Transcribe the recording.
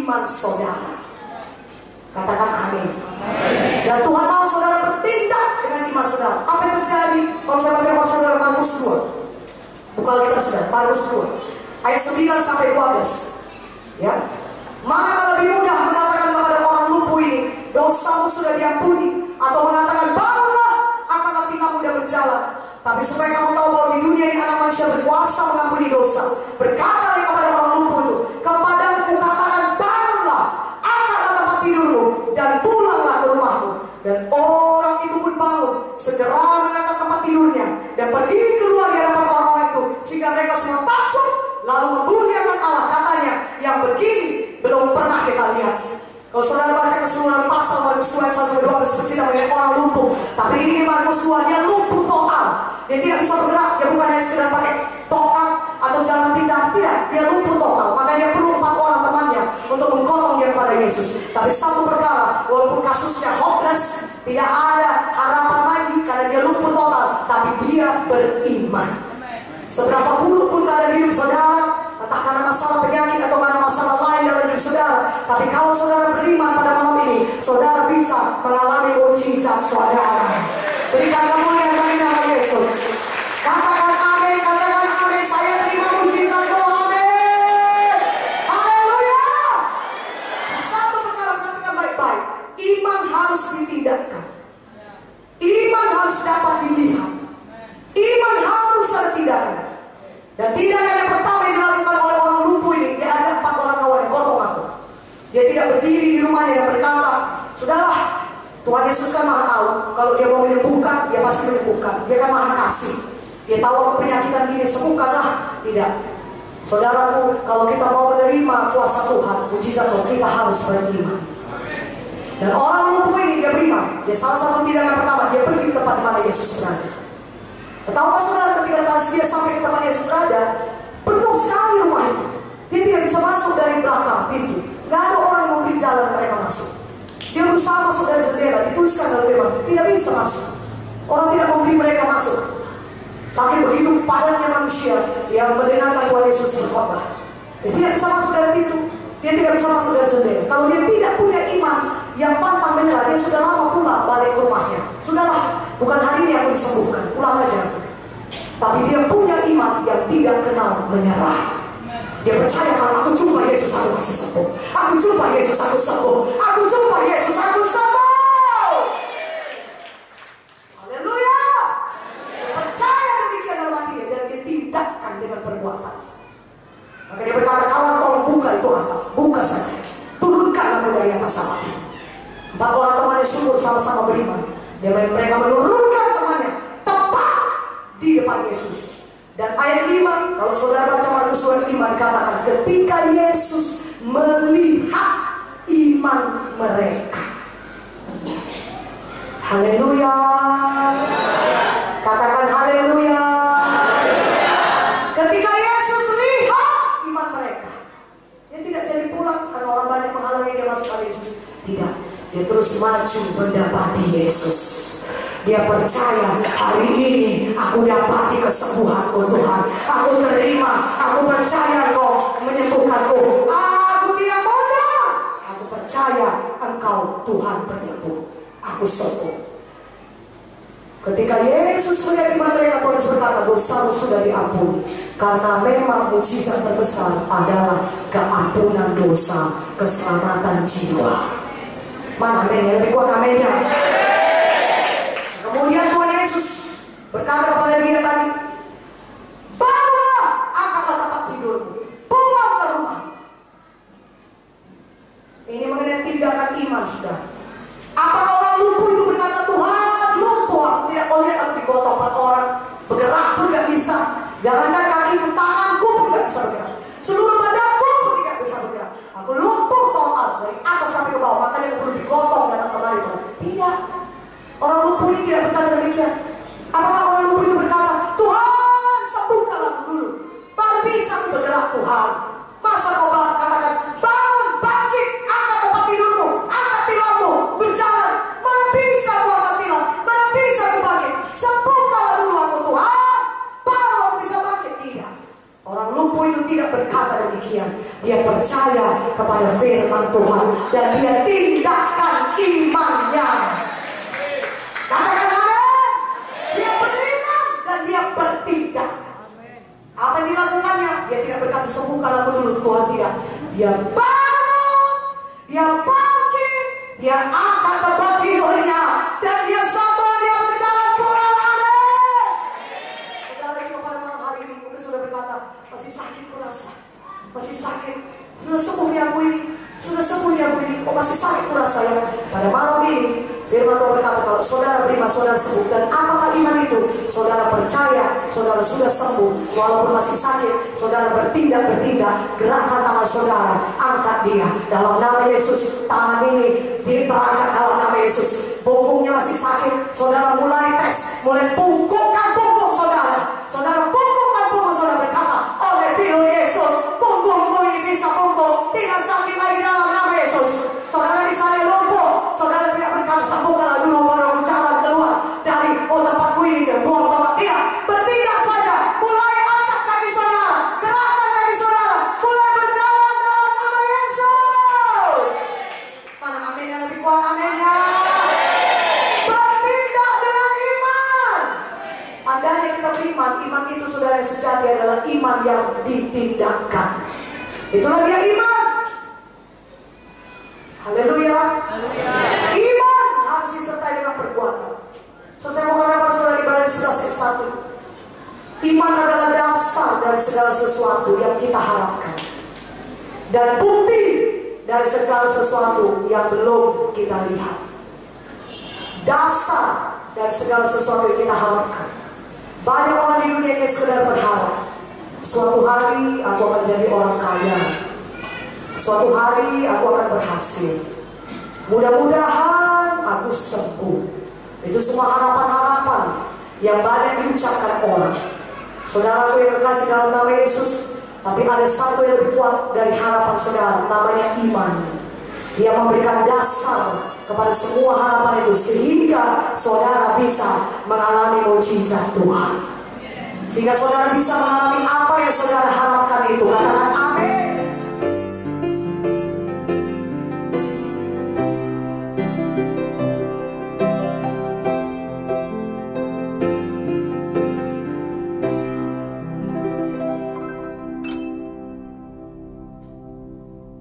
iman saudara. Katakan amin. Dan Tuhan mau saudara bertindak dengan iman saudara. Apa yang terjadi kalau saya baca pasal dalam Markus 2? Buka kita saudara, Markus 2 ayat 9 sampai 12. Ya. Maka lebih mudah mengatakan kepada orang lumpuh ini, dosamu sudah diampuni, atau mengatakan bangunlah, angkatlah tingkahmu dan berjalan. Tapi supaya kamu tahu bahwa di dunia ini anak manusia berkuasa mengampuni dosa, berkatalah kepada orang lumpuh itu, kepadamu kukatakan bangunlah, angkatlah tempat tidurmu dan pulanglah ke rumahmu. Dan orang itu pun bangun, segera mengangkat tempat tidurnya dan berdiri keluar di hadapan orang-orang itu, sehingga mereka semua takjub lalu memuliakan Allah. Katanya, yang begini belum pernah kita lihat. Kalau saudara baca keseluruhan pasal Markus 2 ayat 1 sampai 12 bercerita mengenai orang lumpuh, tapi ini Markus 2 dia lumpuh total. Dia tidak bisa bergerak, dia bukan hanya sekedar pakai tongkat atau jalan pincang, tidak, dia lumpuh total. Maka dia perlu 4 orang temannya untuk menggotong dia kepada Yesus. Tapi satu perkara, walaupun kasusnya hopeless, tidak ada harapan lagi karena dia lumpuh total, tapi dia beriman. Seberapa buruk pun keadaan hidup saudara, entah karena masalah penyakit atau karena masalah lain dalam hidup saudara, tapi kalau saudara beriman pada malam ini, saudara bisa mengalami mukjizat saudara. Berikan kemuliaan bagi nama Yesus. Katakan amin, katakan amin. Saya terima mukjizat Tuhan. Amin. Haleluya. Satu perkara, perhatikan baik-baik. Iman harus ditindakkan. Iman harus dapat dilihat. Iman harus ada tindakan. Dan tindakan yang pertama yang dilakukan oleh orang lumpuh ini, dia ajak 4 orang kawan, gotong aku. Dia tidak berdiri di rumahnya dan berkata, sudahlah, Tuhan Yesus kan maha tahu. Kalau dia mau menyembuhkan, dia pasti menyembuhkan. Dia kan maha kasih. Dia tahu aku penyakitan gini, sembuhkanlah. Tidak. Saudaraku, kalau kita mau menerima kuasa Tuhan, mujizat Tuhan, kita harus beriman. Dan orang lumpuh ini dia beriman. Dia salah satu tindakan pertama, dia pergi ke tempat di mana Yesus berada. Betapa saudara ketika dia sampai ke tempat Yesus berada, penuh sekali rumah itu. Dia tidak bisa masuk dari belakang pintu. Gak ada orang yang memberi jalan mereka masuk. Dia berusaha masuk dari jendela, dituliskan dalam firman, tidak bisa masuk. Orang tidak memberi mereka masuk. Saking begitu padatnya manusia yang mendengarkan Tuhan Yesus berkhotbah. Dia tidak bisa masuk dari pintu. Dia tidak bisa masuk dari jendela. Kalau dia tidak punya iman yang pantang menyerah, dia sudah lama pulang balik ke rumahnya. Sudahlah, bukan hari ini aku disembuhkan, pulang aja. Tapi dia punya iman yang tidak kenal menyerah. Dia percaya kalau aku jumpa Yesus aku pasti sembuh. Aku jumpa Yesus aku sembuh. Aku jumpa Yesus aku sembuh. Haleluya. Dia percaya demikian dalam hatinya dan dia tindakan dengan perbuatan. Maka dia berkata, kawan tolong buka itu atap, buka saja. Turunkan aku dari atas atap. 4 orang temannya syukur sama-sama beriman. Mereka menurunkan temannya tepat di depan Yesus. Dan ayat 5, kalau saudara baca Markus 2 ayat 5 dikatakan, ketika Yesus melihat iman mereka. Haleluya. Katakan haleluya. Ketika Yesus lihat iman mereka, dia tidak jadi pulang karena orang banyak menghalangi dia masuk ke Yesus. Tidak, dia terus maju mendapati Yesus. Dia percaya hari ini aku dapati kesembuhanku Tuhan. Aku terima, aku percaya Engkau menyembuhkanku. Aku tidak bodoh. Aku percaya Engkau Tuhan penyembuh. Aku sembuh. Ketika Yesus melihat iman mereka, Paulus berkata, dosamu sudah diampuni. Karena memang mujizat terbesar adalah keampunan dosa, keselamatan jiwa. Mana amin? Yang lebih kuat aminnya. Kemudian Tuhan Yesus berkata kepada dia tadi, bangunlah, angkatlah tempat tidurmu, pulang ke rumah. Ini mengenai tindakan iman, sudah. Apakah orang lumpuh itu berkata, Tuhan lumpuh, aku tidak mau lihat aku digotong 4 orang, bergerak pun gak bisa. Jangankan kakiku, tanganku pun gak bisa bergerak, seluruh badanku pun tidak bisa bergerak. Aku lumpuh total dari atas sampai ke bawah, makanya aku perlu digotong datang kemari. Tidak. Orang lumpuh ini tidak berkata demikian. Apakah orang lumpuh itu berkata, Tuhan dia percaya kepada firman Tuhan dan dia tindakan imannya. Katakan amin. Dia beriman dan dia bertindak. Apa yang dilakukannya? Dia tidak berkata sembuhkan aku dulu, Tuhan tidak. Dia bangun, dia bangkit, dia angkat tempat tidurnya dan dia sabar, dia berjalan pulang. Amin. Saudara juga pada malam hari ini mungkin sudah berkata, masih sakit kurasa, masih sakit. Sudah sembuh ya aku ini, sudah sembuh ya aku ini, kok masih sakit kurasa ya? Pada malam ini firman Tuhan berkata, kalau saudara beriman, saudara sembuh. Dan apakah iman itu? Saudara percaya, saudara sudah sembuh. Walaupun masih sakit, saudara bertindak, gerakkan tangan saudara, angkat dia dalam nama Yesus. Tangan ini diberangkat dalam nama Yesus. Punggungnya masih sakit, saudara mulai tes, mulai pungkukkan punggung saudara. Saudara pungkukkan punggung saudara, berkata, oleh pilih Yesus, punggungku ini bisa punggung, tidak sakit lagi dalam nama Yesus. Saudara misalnya lumpuh, saudara tidak berkata sembuhkanlah dulu baru aku jalan keluar dari tempatku ini dan buang tempat. Tidak, bertindak saja. Mulai angkat kaki saudara, gerakkan kaki saudara, mulai berjalan dalam nama Yesus. Mana amin yang lebih kuat? Aminnya. Bertindak dengan iman. Andainya kita beriman, iman itu saudara yang sejati adalah iman yang ditindakkan. Itulah dia iman. Haleluya. Iman harus disertai dengan perbuatan. So saya mau katakan saudara di Ibrani 11 ayat 1. Iman adalah dasar dari segala sesuatu yang kita harapkan dan bukti dari segala sesuatu yang belum kita lihat. Dasar dari segala sesuatu yang kita harapkan. Banyak orang di dunia yang sekedar berharap, suatu hari aku akan jadi orang kaya, suatu hari aku akan berhasil, mudah-mudahan aku sembuh. Itu semua harapan-harapan yang banyak diucapkan orang. Saudaraku yang terkasih dalam nama Yesus, tapi ada satu yang lebih kuat dari harapan saudara, namanya iman. Dia memberikan dasar kepada semua harapan itu sehingga saudara bisa mengalami mukjizat Tuhan. Sehingga saudara bisa mengalami apa yang saudara harapkan itu. Katakan